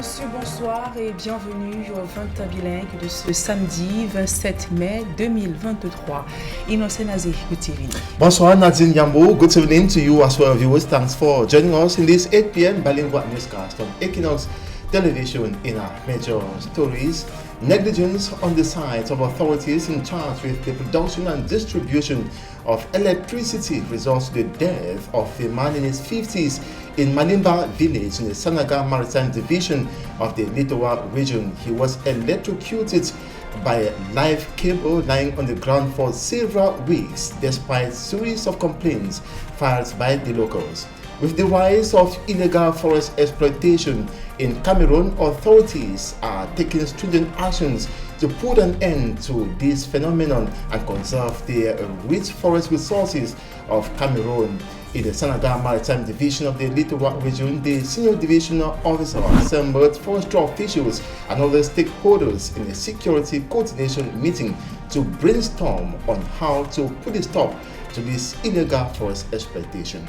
messieurs, bonsoir et bienvenue au 20h bilingue de ce samedi 27 mai 2023. Innocent Nazif Gutirini. Bonsoir Nadine Yambo, good evening to you as well viewers. Thanks for joining us in this 8 p.m. bilingual newscast on Equinox Television. In our major stories, negligence on the side of authorities in charge with the production and distribution of electricity results in the death of a man in his 50s in Manimba village in the Sanaga Maritime Division of the Litowa region. He was electrocuted by a live cable lying on the ground for several weeks despite series of complaints filed by the locals. With the rise of illegal forest exploitation in Cameroon, authorities are taking stringent actions to put an end to this phenomenon and conserve the rich forest resources of Cameroon. In the Sanaga Maritime Division of the Litowa region, the senior divisional officer assembled forestry officials and other stakeholders in a security coordination meeting to brainstorm on how to put a stop to this illegal forest exploitation.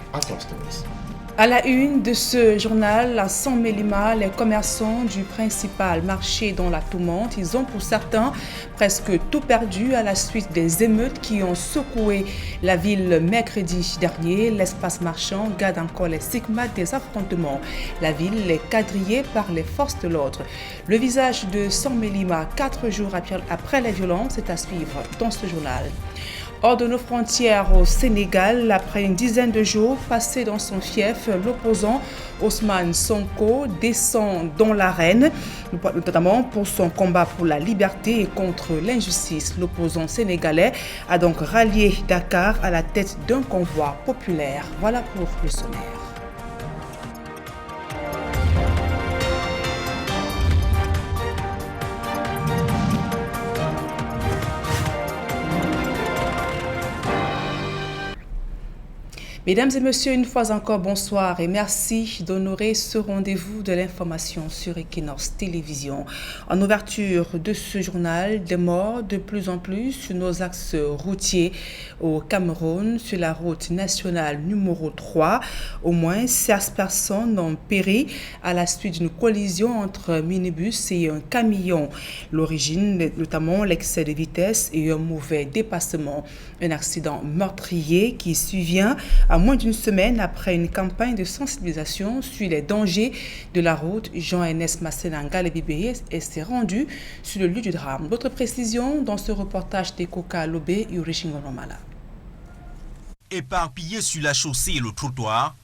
À la une de ce journal, à San Mélima, les commerçants du principal marché dans la tourmente, ils ont pour certains presque tout perdu à la suite des émeutes qui ont secoué la ville mercredi dernier. L'espace marchand garde encore les stigmates des affrontements. La ville est quadrillée par les forces de l'ordre. Le visage de San Mélima, 4 jours après les violences, est à suivre dans ce journal. Hors de nos frontières au Sénégal, après une dizaine de jours passés dans son fief, l'opposant Ousmane Sonko descend dans l'arène, notamment pour son combat pour la liberté et contre l'injustice. L'opposant sénégalais a donc rallié Dakar à la tête d'un convoi populaire. Voilà pour le sommaire. Mesdames et messieurs, une fois encore, bonsoir et merci d'honorer ce rendez-vous de l'information sur Equinox Télévision. En ouverture de ce journal, des morts de plus en plus sur nos axes routiers au Cameroun, sur la route nationale numéro 3. Au moins 16 personnes ont péri à la suite d'une collision entre un minibus et un camion. L'origine, notamment l'excès de vitesse et un mauvais dépassement. Un accident meurtrier qui survient à moins d'une semaine après une campagne de sensibilisation sur les dangers de la route. Jean-Ernest Massenanga et s'est rendu sur le lieu du drame. D'autres précisions dans ce reportage d'Ekoka Lobé et Urichingonomala. Éparpillés sur la chaussée et le trottoir,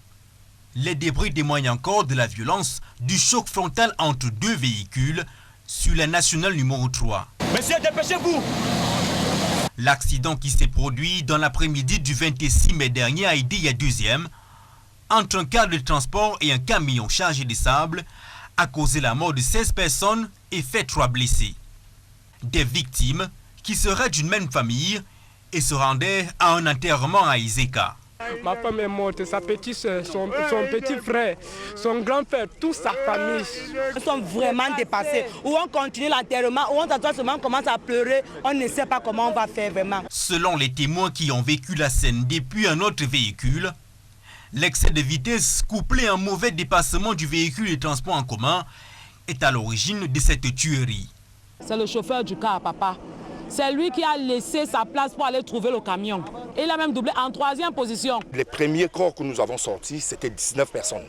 les débris témoignent encore de la violence du choc frontal entre deux véhicules sur la nationale numéro 3. Monsieur, dépêchez-vous! L'accident qui s'est produit dans l'après-midi du 26 mai dernier a été il deuxième entre un car de transport et un camion chargé de sable a causé la mort de 16 personnes et fait 3 blessés. Des victimes qui seraient d'une même famille et se rendaient à un enterrement à Izeka. Ma femme est morte, sa petite soeur, son petit frère, son grand-père, toute sa famille. Nous sommes vraiment dépassés. Ou on continue l'enterrement, ou on s'attend seulement, on commence à pleurer, on ne sait pas comment on va faire vraiment. Selon les témoins qui ont vécu la scène depuis un autre véhicule, l'excès de vitesse couplé à un mauvais dépassement du véhicule de transport en commun est à l'origine de cette tuerie. C'est le chauffeur du car, papa. C'est lui qui a laissé sa place pour aller trouver le camion. Il a même doublé en 3e position. Les premiers corps que nous avons sortis, c'était 19 personnes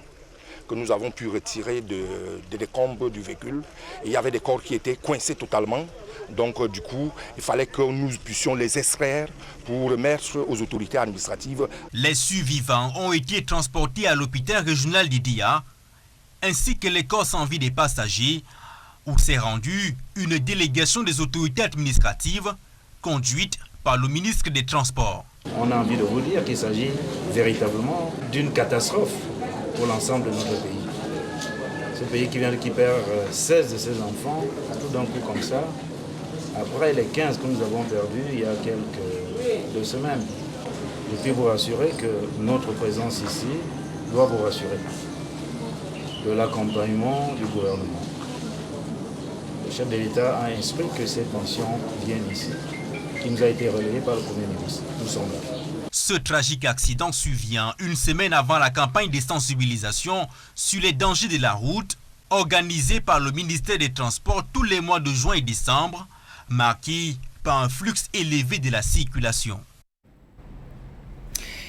que nous avons pu retirer des décombres du véhicule. Et il y avait des corps qui étaient coincés totalement. Donc du coup, il fallait que nous puissions les extraire pour remettre aux autorités administratives. Les survivants ont été transportés à l'hôpital régional d'Idia, ainsi que les corps sans vie des passagers, où s'est rendue une délégation des autorités administratives conduite par le ministre des Transports. On a envie de vous dire qu'il s'agit véritablement d'une catastrophe pour l'ensemble de notre pays. Ce pays qui perd 16 de ses enfants, tout d'un coup comme ça, après les 15 que nous avons perdus il y a quelques 2 semaines. Je puis vous rassurer que notre présence ici doit vous rassurer de l'accompagnement du gouvernement. Le chef de l'État a instruit que cette mission vienne ici, qui nous a été relayée par le Premier ministre. Nous sommes là. Ce tragique accident survient une semaine avant la campagne de sensibilisation sur les dangers de la route organisé par le ministère des Transports tous les mois de juin et décembre, marqué par un flux élevé de la circulation.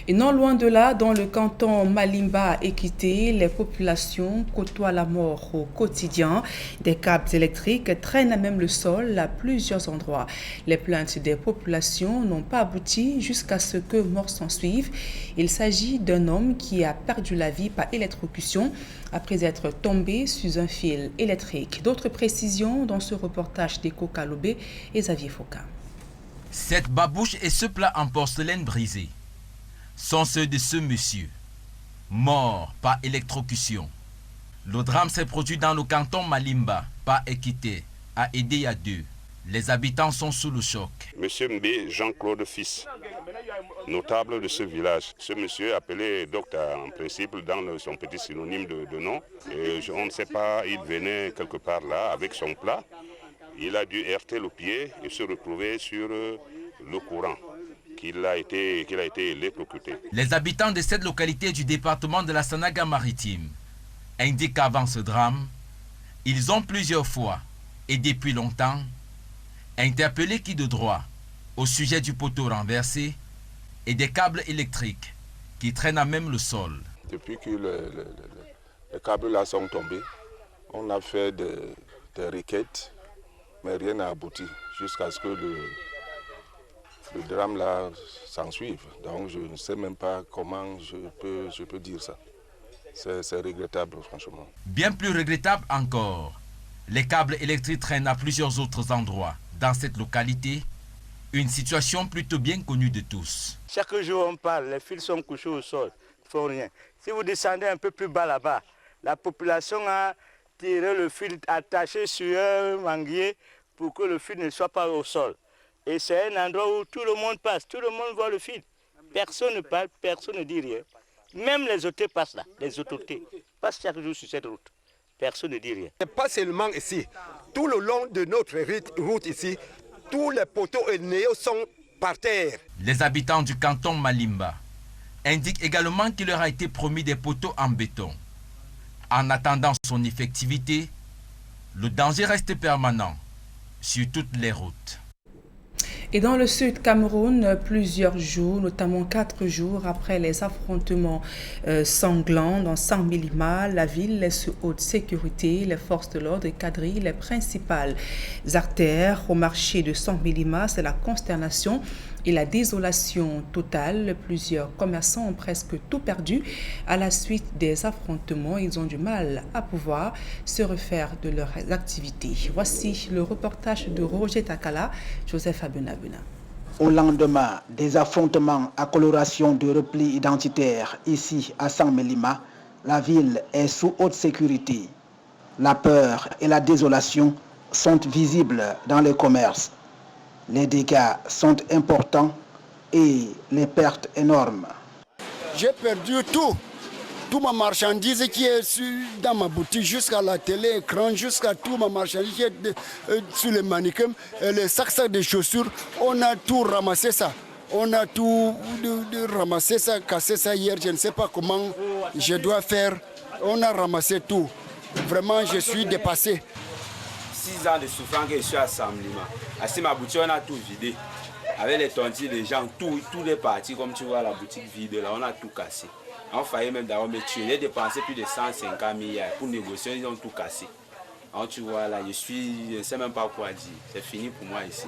Et non loin de là, dans le canton Malimba-Équité, les populations côtoient la mort au quotidien. Des câbles électriques traînent à même le sol à plusieurs endroits. Les plaintes des populations n'ont pas abouti jusqu'à ce que mort s'en suive. Il s'agit d'un homme qui a perdu la vie par électrocution après être tombé sur un fil électrique. D'autres précisions dans ce reportage d'Eko Kalobé et Xavier Foka. Cette babouche et ce plat en porcelaine brisé sont ceux de ce monsieur, mort par électrocution. Le drame s'est produit dans le canton Malimba, par Équité, à Edéa 2. Les habitants sont sous le choc. Monsieur Mbé Jean-Claude Fils, notable de ce village. Ce monsieur appelé docteur en principe dans son petit synonyme de nom. Et on ne sait pas, il venait quelque part là avec son plat. Il a dû heurter le pied et se retrouver sur le courant. Qu'il a été électrocuté. Les habitants de cette localité du département de la Sanaga-Maritime indiquent qu'avant ce drame, ils ont plusieurs fois et depuis longtemps interpellé qui de droit au sujet du poteau renversé et des câbles électriques qui traînent à même le sol. Depuis que les câbles là sont tombés, on a fait des requêtes, mais rien n'a abouti jusqu'à ce que le drame là s'en suive. Donc je ne sais même pas comment je peux dire ça. C'est regrettable franchement. Bien plus regrettable encore, les câbles électriques traînent à plusieurs autres endroits dans cette localité, une situation plutôt bien connue de tous. Chaque jour on parle, les fils sont couchés au sol, ils ne font rien. Si vous descendez un peu plus bas là-bas, la population a tiré le fil attaché sur un manguier pour que le fil ne soit pas au sol. Et c'est un endroit où tout le monde passe, tout le monde voit le fil. Personne ne parle, personne ne dit rien. Même les autorités passent là, les autorités passent chaque jour sur cette route. Personne ne dit rien. Pas seulement ici, tout le long de notre route ici, tous les poteaux et néos sont par terre. Les habitants du canton Malimba indiquent également qu'il leur a été promis des poteaux en béton. En attendant son effectivité, le danger reste permanent sur toutes les routes. Et dans le sud Cameroun, plusieurs jours, notamment 4 jours après les affrontements sanglants dans Saint-Milima, la ville est sous haute sécurité. Les forces de l'ordre quadrillent les principales artères. Au marché de Saint-Milima, c'est la consternation et la désolation totale. Plusieurs commerçants ont presque tout perdu à la suite des affrontements. Ils ont du mal à pouvoir se refaire de leurs activités. Voici le reportage de Roger Takala, Joseph Abenabena. Au lendemain des affrontements à coloration de repli identitaire ici à Saint-Milima, la ville est sous haute sécurité. La peur et la désolation sont visibles dans les commerces. Les dégâts sont importants et les pertes énormes. J'ai perdu tout. Toute ma marchandise qui est dans ma boutique, jusqu'à la télé, écran, jusqu'à toute ma marchandise qui est sur les mannequins, les sacs de chaussures, on a tout ramassé ça. On a tout ramassé ça, cassé ça hier, je ne sais pas comment je dois faire. On a ramassé tout. Vraiment, je suis dépassé. 6 ans de souffrance que je suis à Saint-Milima. À ma boutique, on a tout vidé. Avec les tontines, les gens, tout est parti. Comme tu vois, la boutique vide, là, on a tout cassé. On faillit même d'avoir me tuer. J'ai dépensé plus de 150 milliards pour négocier, ils ont tout cassé. Alors tu vois, là, je ne sais même pas quoi dire. C'est fini pour moi ici.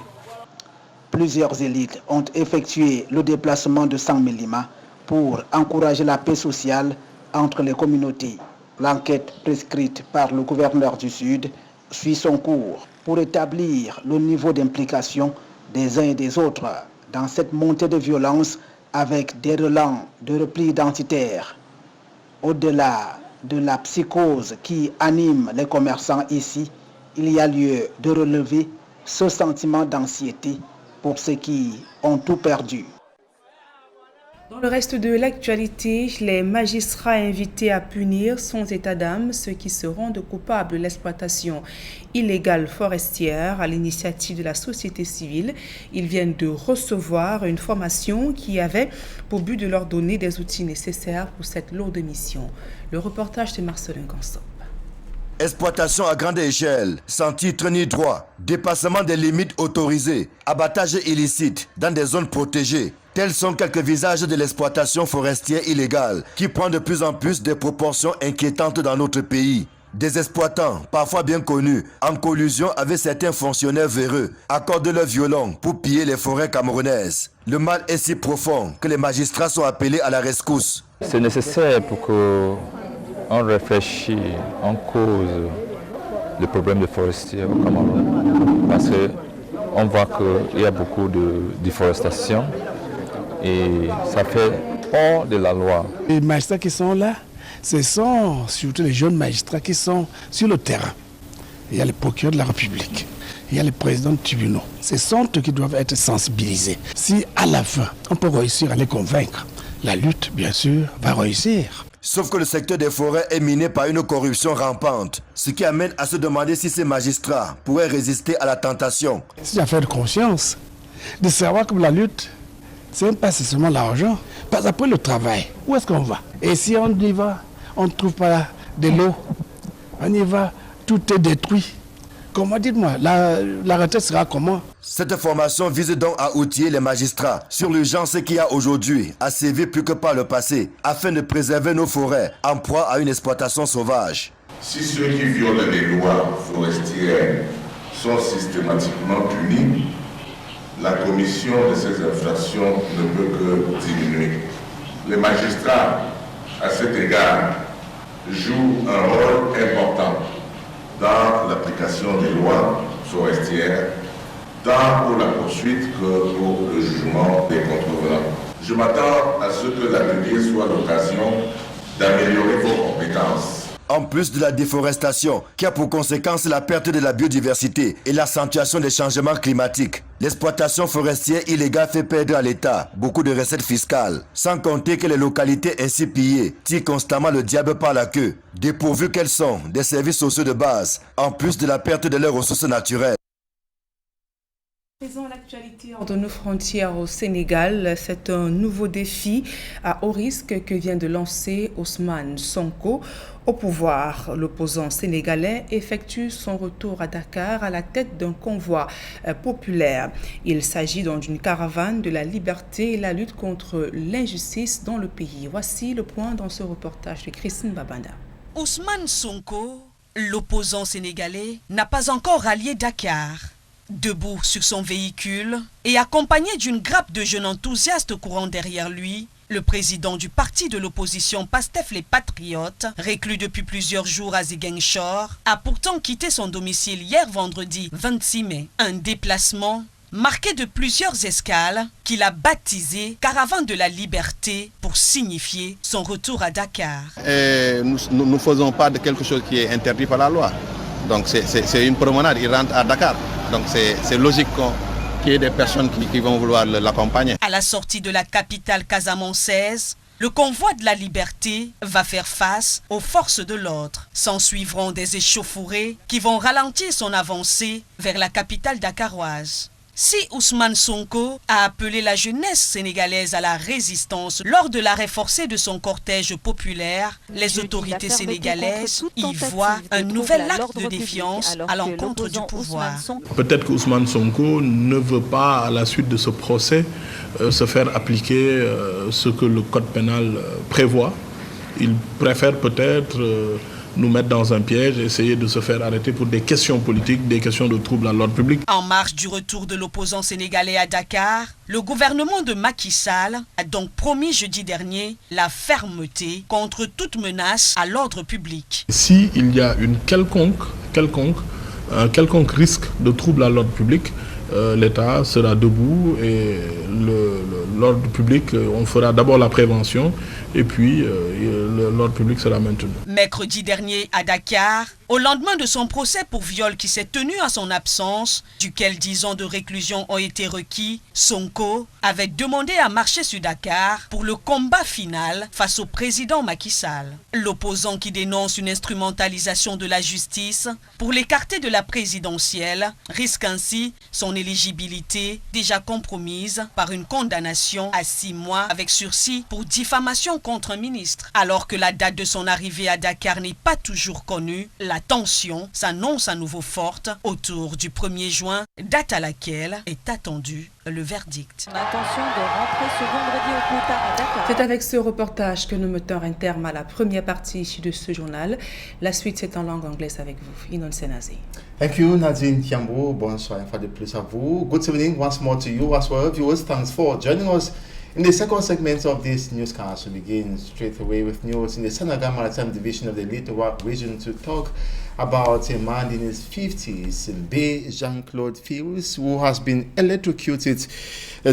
Plusieurs élites ont effectué le déplacement de Saint-Milima pour encourager la paix sociale entre les communautés. L'enquête prescrite par le gouverneur du Sud suit son cours pour établir le niveau d'implication des uns et des autres dans cette montée de violence avec des relents de repli identitaire. Au-delà de la psychose qui anime les commerçants ici, il y a lieu de relever ce sentiment d'anxiété pour ceux qui ont tout perdu. Dans le reste de l'actualité, les magistrats invités à punir sans état d'âme ceux qui se rendent coupables de l'exploitation illégale forestière à l'initiative de la société civile. Ils viennent de recevoir une formation qui avait pour but de leur donner des outils nécessaires pour cette lourde mission. Le reportage de Marcelin Gansop. Exploitation à grande échelle, sans titre ni droit, dépassement des limites autorisées, abattage illicite dans des zones protégées. Tels sont quelques visages de l'exploitation forestière illégale qui prend de plus en plus des proportions inquiétantes dans notre pays. Des exploitants, parfois bien connus, en collusion avec certains fonctionnaires véreux, accordent leur violon pour piller les forêts camerounaises. Le mal est si profond que les magistrats sont appelés à la rescousse. C'est nécessaire pour qu'on réfléchisse, on cause le problème de forestier au Cameroun. Parce qu'on voit qu'il y a beaucoup de déforestation et ça fait hors de la loi. Les magistrats qui sont là, ce sont surtout les jeunes magistrats qui sont sur le terrain. Il y a le procureur de la République, il y a le président de tribunaux. Ce sont eux qui doivent être sensibilisés. Si à la fin, on peut réussir à les convaincre, la lutte, bien sûr, va réussir. Sauf que le secteur des forêts est miné par une corruption rampante, ce qui amène à se demander si ces magistrats pourraient résister à la tentation. C'est une affaire de conscience, de savoir que la lutte, ce n'est pas seulement l'argent, parce qu'après le travail, où est-ce qu'on va? Et si on y va, on ne trouve pas de l'eau, on y va, tout est détruit. Comment, dites-moi, la retraite sera comment? Cette formation vise donc à outiller les magistrats sur l'urgence qu'il y a aujourd'hui à sévir plus que par le passé, afin de préserver nos forêts en proie à une exploitation sauvage. Si ceux qui violent les lois forestières sont systématiquement punis, la commission de ces infractions ne peut que diminuer. Les magistrats, à cet égard, jouent un rôle important dans l'application des lois forestières, tant pour la poursuite que pour le jugement des contrevenants. Je m'attends à ce que l'atelier soit l'occasion d'améliorer vos compétences. En plus de la déforestation, qui a pour conséquence la perte de la biodiversité et l'accentuation des changements climatiques, l'exploitation forestière illégale fait perdre à l'État beaucoup de recettes fiscales, sans compter que les localités ainsi pillées tirent constamment le diable par la queue, dépourvues qu'elles sont des services sociaux de base, en plus de la perte de leurs ressources naturelles. Faisons l'actualité hors de nos frontières au Sénégal. C'est un nouveau défi à haut risque que vient de lancer Ousmane Sonko au pouvoir. L'opposant sénégalais effectue son retour à Dakar à la tête d'un convoi populaire. Il s'agit donc d'une caravane de la liberté et la lutte contre l'injustice dans le pays. Voici le point dans ce reportage de Christine Babanda. Ousmane Sonko, l'opposant sénégalais, n'a pas encore rallié Dakar. Debout sur son véhicule et accompagné d'une grappe de jeunes enthousiastes courant derrière lui, le président du parti de l'opposition Pastef les Patriotes, reclus depuis plusieurs jours à Ziguinchor, a pourtant quitté son domicile hier vendredi 26 mai. Un déplacement marqué de plusieurs escales qu'il a baptisé Caravane de la Liberté pour signifier son retour à Dakar. Nous ne faisons pas de quelque chose qui est interdit par la loi. Donc c'est une promenade, il rentre à Dakar. Donc c'est logique qu'il y ait des personnes qui vont vouloir l'accompagner. À la sortie de la capitale casamançaise, le convoi de la liberté va faire face aux forces de l'ordre. S'en suivront des échauffourées qui vont ralentir son avancée vers la capitale dakaroise. Si Ousmane Sonko a appelé la jeunesse sénégalaise à la résistance lors de l'arrêt forcé de son cortège populaire, les autorités sénégalaises y voient un nouvel acte de défiance à l'encontre du pouvoir. Peut-être que Ousmane Sonko ne veut pas, à la suite de ce procès, se faire appliquer ce que le code pénal prévoit. Il préfère peut-être nous mettre dans un piège, essayer de se faire arrêter pour des questions politiques, des questions de troubles à l'ordre public. En marge du retour de l'opposant sénégalais à Dakar, le gouvernement de Macky Sall a donc promis jeudi dernier la fermeté contre toute menace à l'ordre public. S'il y a un quelconque risque de trouble à l'ordre public, l'État sera debout et l'ordre public, on fera d'abord la prévention et puis l'ordre public sera maintenu. Mercredi dernier à Dakar, au lendemain de son procès pour viol qui s'est tenu à son absence, duquel 10 ans de réclusion ont été requis, Sonko avait demandé à marcher sur Dakar pour le combat final face au président Macky Sall. L'opposant qui dénonce une instrumentalisation de la justice pour l'écarter de la présidentielle risque ainsi son éligibilité déjà compromise par par une condamnation à 6 mois avec sursis pour diffamation contre un ministre. Alors que la date de son arrivée à Dakar n'est pas toujours connue, la tension s'annonce à nouveau forte autour du 1er juin, date à laquelle est attendu le verdict. L'intention de rentrer ce vendredi au plus tard à Dakar. C'est avec ce reportage que nous mettons un terme à la première partie de ce journal. La suite, c'est en langue anglaise avec vous. Inon Senazi. Thank you, Nadine Tiambo. Bonsoir, une fois de plus à vous. Good evening once more to you as well, viewers. Thanks for joining us. In the second segment of this newscast, we begin straight away with news in the Senegal Maritime Division of the Littoral region to talk about a man in his 50s, Mbe Jean-Claude Fields, who has been electrocuted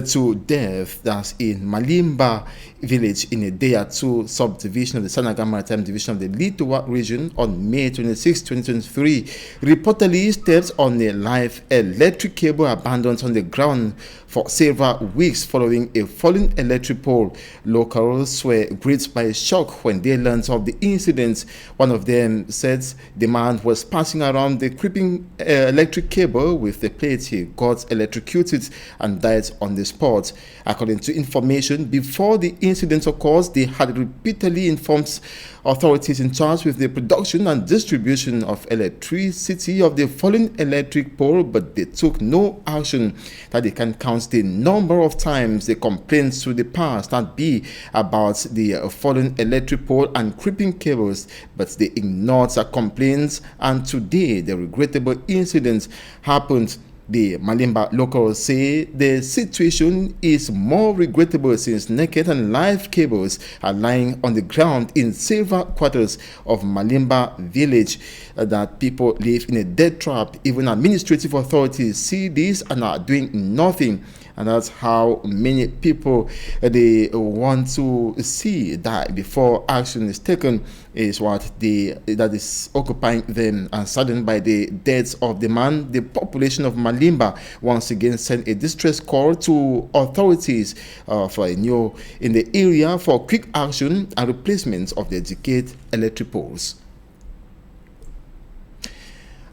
to death. That's in Malimba village in a Day-2 subdivision of the Senegal Maritime Division of the Littoral region on May 26, 2023. Reportedly stepped on a live electric cable abandoned on the ground for several weeks following a falling electric pole. Locals were gripped by shock when they learned of the incident. One of them said the man was passing around the creeping electric cable with the plate. He got electrocuted and died on the spot. According to information, before the incident occurs, they had repeatedly informed authorities in charge with the production and distribution of electricity of the fallen electric pole, but they took no action. That they can count the number of times the complaints to the past that be about the fallen electric pole and creeping cables, but they ignored the complaints, and today the regrettable incident happened. The Malimba locals say the situation is more regrettable since naked and live cables are lying on the ground in several quarters of Malimba village, that people live in a death trap. Even administrative authorities see this and are doing nothing. And that's how many people they want to see that before action is taken is what that is occupying them. And saddened by the deaths of the man, the population of Malimba once again sent a distress call to authorities in the area for quick action and replacement of the decayed electric poles.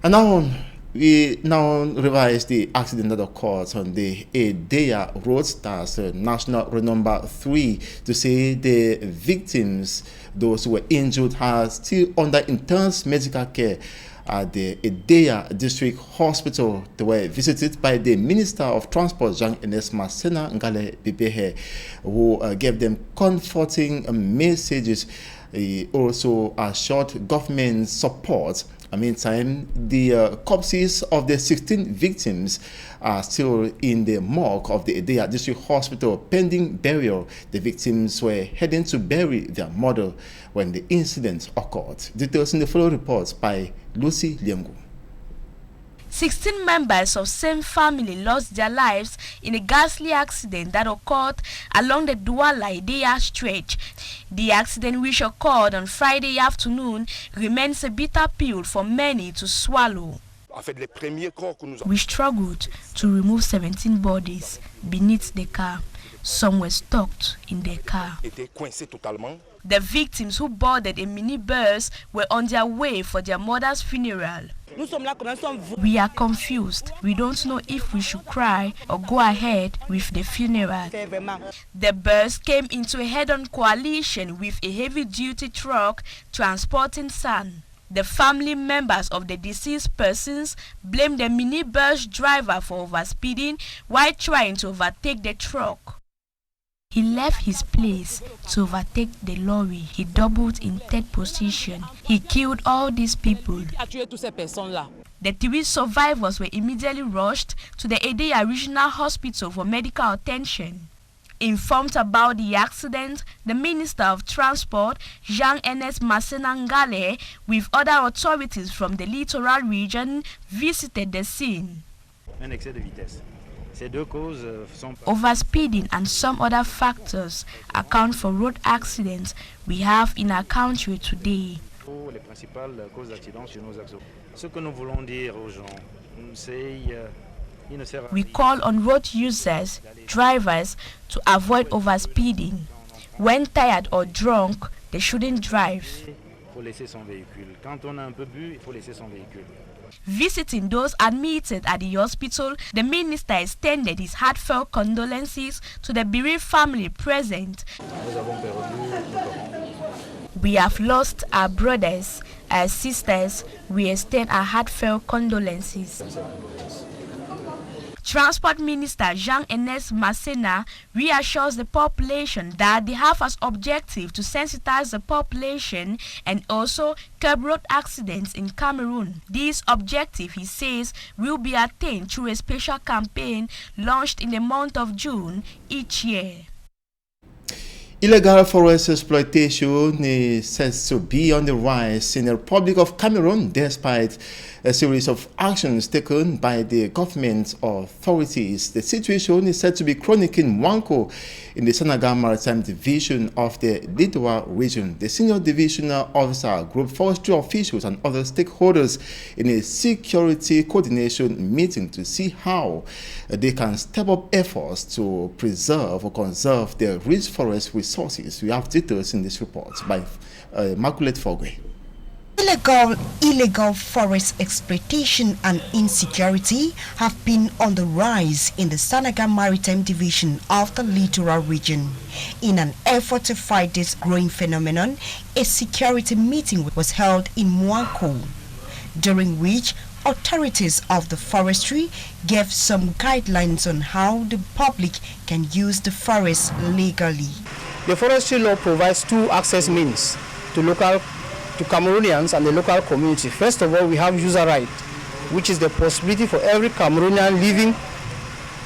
And now we now revise the accident that occurred on the Edea Road, that's National Road number 3, to say the victims, those who were injured, are still under intense medical care at the Edea District Hospital. They were visited by the Minister of Transport, Jean-Ernest Masena Ngale Bibehe, who gave them comforting messages. He also assured government support. Meantime, the corpses of the 16 victims are still in the morgue of the Edea District Hospital pending burial. The victims were heading to bury their mother when the incident occurred. Details in the following reports by Lucy Liengu. 16 members of same family lost their lives in a ghastly accident that occurred along the Douala-Edea stretch. The accident, which occurred on Friday afternoon, remains a bitter pill for many to swallow. We struggled to remove 17 bodies beneath the car. Some were stuck in their car. The victims who boarded a minibus were on their way for their mother's funeral. We are confused. We don't know if we should cry or go ahead with the funeral. The bus came into a head-on collision with a heavy-duty truck transporting sand. The family members of the deceased persons blamed the minibus driver for overspeeding while trying to overtake the truck. He left his place to overtake the lorry. He doubled in third position. He killed all these people. The 3 survivors were immediately rushed to the Edea Regional Hospital for medical attention. Informed about the accident, the Minister of Transport, Jean-Ernest Masena Ngale, with other authorities from the littoral region, visited the scene. Overspeeding and some other factors account for road accidents we have in our country today. We call on road users, drivers, to avoid overspeeding. When tired or drunk, they shouldn't drive. Visiting those admitted at the hospital, the minister extended his heartfelt condolences to the bereaved family present. We have lost our brothers, our sisters. We extend our heartfelt condolences. Transport Minister Jean-Ernest Masséna reassures the population that they have as objective to sensitize the population and also curb road accidents in Cameroon. This objective, he says, will be attained through a special campaign launched in the month of June each year. Illegal forest exploitation is said to be on the rise in the Republic of Cameroon despite a series of actions taken by the government authorities. The situation is said to be chronic in Mouanko in the Sanaga Maritime Division of the Lidoa region. The senior divisional officer, group forestry officials and other stakeholders in a security coordination meeting to see how they can step up efforts to preserve or conserve the rich forest resources. We have details in this report by Immaculate Fogwe. Illegal forest exploitation and insecurity have been on the rise in the Sanaga Maritime Division of the Littoral region. In an effort to fight this growing phenomenon, a security meeting was held in Mouanko, during which authorities of the forestry gave some guidelines on how the public can use the forest legally. The forestry law provides two access means to Cameroonians and the local community. First of all, we have user right, which is the possibility for every Cameroonian living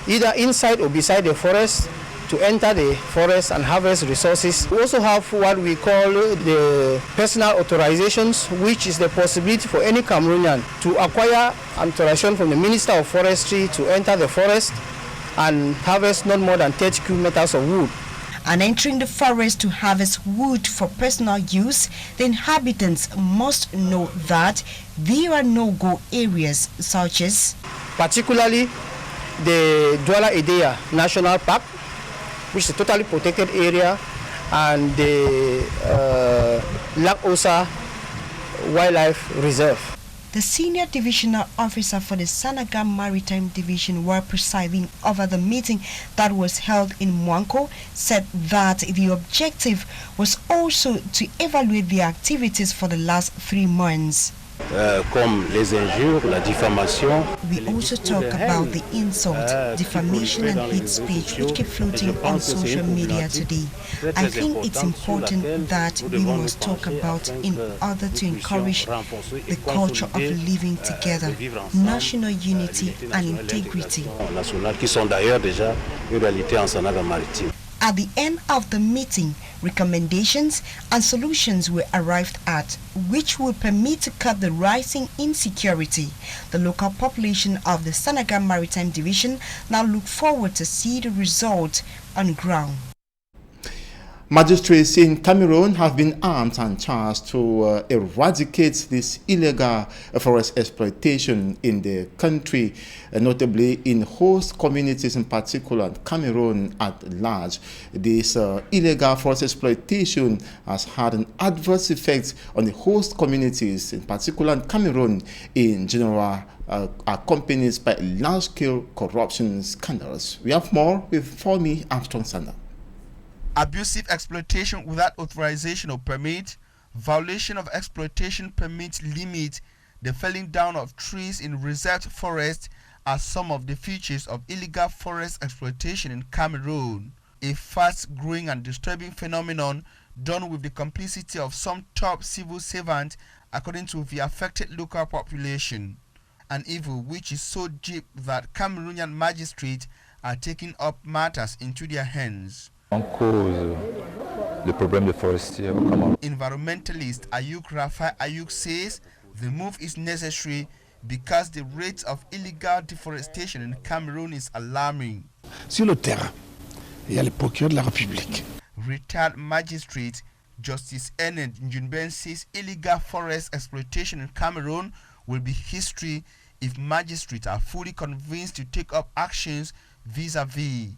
either inside or beside the forest to enter the forest and harvest resources. We also have what we call the personal authorizations, which is the possibility for any Cameroonian to acquire authorization from the Minister of Forestry to enter the forest and harvest not more than 30 cubic meters of wood. And entering the forest to harvest wood for personal use, the inhabitants must know that there are no-go areas such as particularly the Douala Edea National Park, which is a totally protected area, and the Lac Osa Wildlife Reserve. The senior divisional officer for the Sanaga Maritime Division, while presiding over the meeting that was held in Mouanko, said that the objective was also to evaluate the activities for the last 3 months. Comme les injures, la diffamation. We also talk about the insult, defamation and hate speech which keep floating on social media today. I think it's important that we must talk about in order to encourage the culture of living together, national unity and integrity. Qui sont d'ailleurs déjà une réalité en Sanaga Maritime. At the end of the meeting, recommendations and solutions were arrived at, which will permit to cut the rising insecurity. The local population of the Sanaga Maritime Division now look forward to see the result on ground. Magistrates in Cameroon have been armed and charged to eradicate this illegal forest exploitation in the country, notably in host communities, in particular Cameroon at large. This illegal forest exploitation has had an adverse effect on the host communities, in particular Cameroon in general, accompanied by large-scale corruption scandals. We have more with Femi Armstrong-Sanda. Abusive exploitation without authorization or permit, violation of exploitation permit limit, the felling down of trees in reserved forests are some of the features of illegal forest exploitation in Cameroon, a fast-growing and disturbing phenomenon done with the complicity of some top civil servants according to the affected local population, an evil which is so deep that Cameroonian magistrates are taking up matters into their hands. Environmentalist Ayuk Rafa Ayuk says the move is necessary because the rate of illegal deforestation in Cameroon is alarming. Sur le terrain, il y a le procureur de la République. Retired magistrate Justice Ernest Njunben says illegal forest exploitation in Cameroon will be history if magistrates are fully convinced to take up actions vis-a-vis.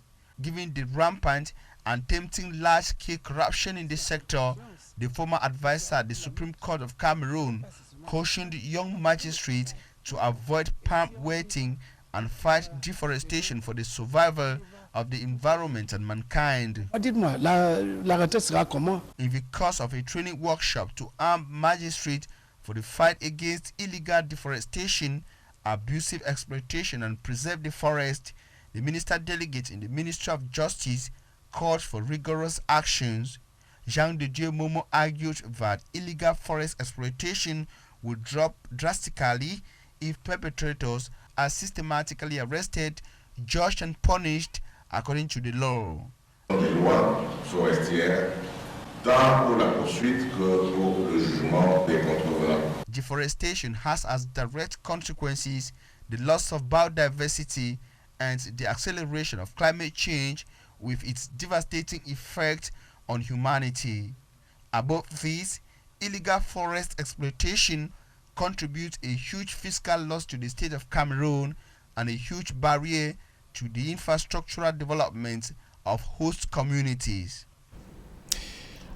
Given the rampant and tempting large-scale corruption in this sector, the former advisor at the Supreme Court of Cameroon cautioned young magistrates to avoid palm wetting and fight deforestation for the survival of the environment and mankind. Dites-moi, l'arrêté sera comment? In the course of a training workshop to arm magistrates for the fight against illegal deforestation, abusive exploitation, and preserve the forest, the minister delegate in the Ministry of Justice called for rigorous actions. Jean de Dieu Momo argued that illegal forest exploitation will drop drastically if perpetrators are systematically arrested, judged, and punished according to the law. Des lois forestières, tant pour la poursuite que pour le jugement des contrevenants. Deforestation has as direct consequences the loss of biodiversity and the acceleration of climate change with its devastating effect on humanity. Above this, illegal forest exploitation contributes a huge fiscal loss to the state of Cameroon and a huge barrier to the infrastructural development of host communities.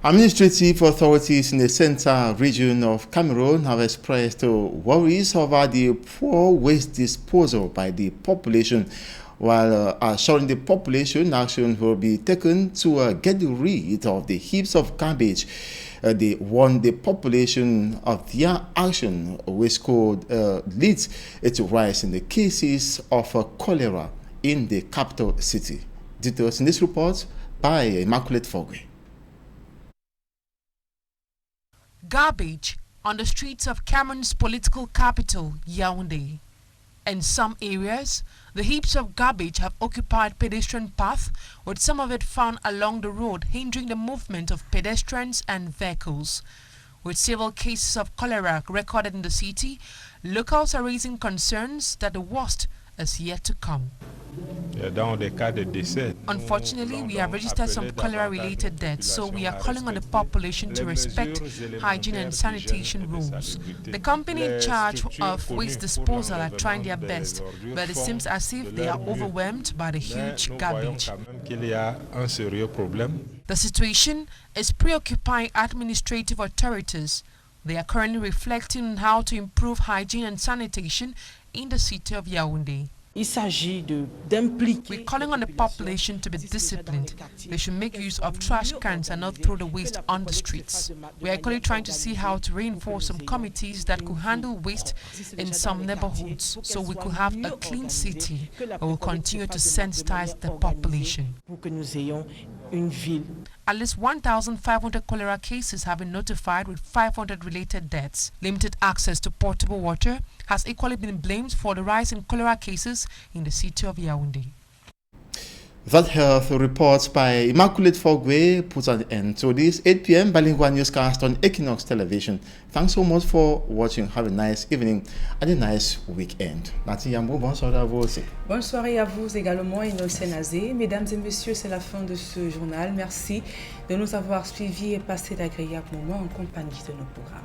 Administrative authorities in the central region of Cameroon have expressed worries over the poor waste disposal by the population, while assuring the population action will be taken to get rid of the heaps of garbage. They warn the population of their action, which could lead to rise in the cases of cholera in the capital city. Details in this report by Immaculate Fogwe. Garbage on the streets of Cameroon's political capital, Yaoundé. In some areas, the heaps of garbage have occupied pedestrian paths, with some of it found along the road, hindering the movement of pedestrians and vehicles. With several cases of cholera recorded in the city, locals are raising concerns that the worst is yet to come. Unfortunately, we have registered some cholera-related deaths, so we are calling on the population to respect hygiene and sanitation rules. The company in charge of waste disposal are trying their best, but it seems as if they are overwhelmed by the huge garbage. The situation is preoccupying administrative authorities. They are currently reflecting on how to improve hygiene and sanitation in the city of Yaoundé. We're calling on the population to be disciplined. They should make use of trash cans and not throw the waste on the streets. We are equally trying to see how to reinforce some committees that could handle waste in some neighborhoods so we could have a clean city, but we'll continue to sensitize the population. At least 1,500 cholera cases have been notified with 500 related deaths. Limited access to potable water has equally been blamed for the rise in cholera cases in the city of Yaoundé. That health reports by Immaculate Fogwe puts an end to this 8 p.m. bilingual newscast on Equinox Television. Thanks so much for watching. Have a nice evening and a nice weekend. Nati Yambou, bonsoir à vous aussi. Bonne soirée à vous également, Innocent Nazé. Mesdames et messieurs, c'est la fin de ce journal. Merci de nous avoir suivis et passé d'agréables moments en compagnie de nos programmes.